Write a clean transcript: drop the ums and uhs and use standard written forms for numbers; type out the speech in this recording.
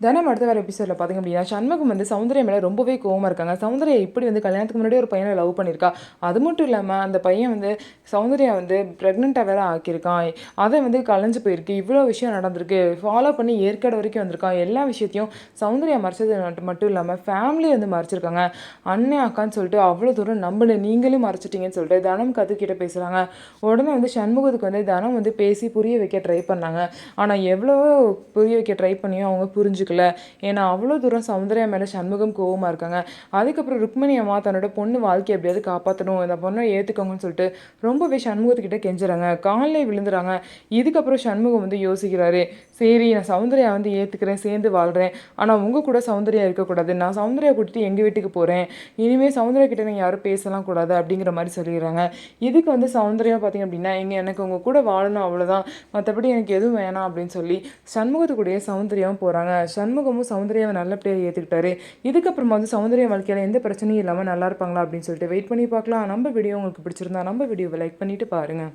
தினம் அடுத்த வேறு எபிசோடில் பார்த்திங்க அப்படின்னா சண்முகம் வந்து சௌந்தர்யா மேலே ரொம்பவே கோவமாக இருக்காங்க. சௌந்தர்யா இப்படி வந்து கல்யாணத்துக்கு முன்னாடி ஒரு பையனை லவ் பண்ணியிருக்கா. அது மட்டும் இல்லாமல் அந்த பையன் வந்து சௌந்தர்யா வந்து ப்ரெக்னெண்ட்டாக வேறு ஆக்கியிருக்கான். அதை வந்து கலைஞ்சு போயிருக்கு. இவ்வளோ விஷயம் நடந்திருக்கு. ஃபாலோ பண்ணி ஏற்காடு வரைக்கும் வந்திருக்கான். எல்லா விஷயத்தையும் சௌந்தர்யா மறைச்சது மட்டும் இல்லாமல் ஃபேமிலி வந்து மறைச்சிருக்காங்க. அண்ணன் அக்கான்னு சொல்லிட்டு அவ்வளோ தூரம் நம்பல, நீங்களும் மறைச்சிட்டிங்கன்னு சொல்லிட்டு தனம் கற்றுக்கிட்ட பேசுகிறாங்க. உடனே வந்து சண்முகத்துக்கு வந்து தனம் வந்து பேசி புரிய வைக்க ட்ரை பண்ணாங்க. ஆனால் எவ்வளவோ புரிய வைக்க ட்ரை பண்ணியும் அவங்க புரிஞ்சுக்கல. ஏன்னா அவ்வளோ தூரம் சௌந்தர்யா மேலே சண்முகம் கோவமாக இருக்காங்க. அதுக்கப்புறம் ருக்மணி அம்மா தன்னோட பொண்ணு வாழ்க்கை எப்படியாவது காப்பாற்றணும், இந்த பொண்ணை ஏற்றுக்கோங்கன்னு சொல்லிட்டு ரொம்பவே சண்முகத்துக்கிட்ட கெஞ்சுறாங்க. காலில் விழுந்துறாங்க. இதுக்கப்புறம் சண்முகம் வந்து யோசிக்கிறாரு, சரி நான் சௌந்தர்யா வந்து ஏற்றுக்கிறேன், சேர்ந்து வாழ்கிறேன். ஆனால் உங்கள் கூட சௌந்தர்யா இருக்கக்கூடாது. நான் சௌந்தர்யா கூட்டிட்டு எங்கள் வீட்டுக்கு போகிறேன். இனிமேல் சௌந்தர்யா கிட்ட நீங்கள் யாரும் பேசலாம் கூடாது அப்படிங்கிற மாதிரி சொல்லிடுறாங்க. இதுக்கு வந்து சௌந்தர்யா பார்த்தீங்க அப்படின்னா, எனக்கு உங்கள் கூட வாழணும் அவ்வளோதான், மற்றபடி எனக்கு எதுவும் வேணாம் அப்படின்னு சொல்லி சண்முகத்துக்குடைய சௌந்தர்யாவும் போகிறாங்க. சண்முகமும் சௌந்தர்யாவை நல்லபடியாக ஏற்றுக்கிட்டாரு. இதுக்கப்புறமா வந்து சௌந்தர்யா வாழ்க்கையில் எந்த பிரச்சனையும் இல்லாமல் நல்லா இருப்பாங்களா அப்படின்னு சொல்லிட்டு வெயிட் பண்ணி பார்க்கலாம். நம்ம வீடியோ உங்களுக்கு பிடிச்சிருந்தா நம்ம வீடியோவை லைக் பண்ணிவிட்டு பாருங்கள்.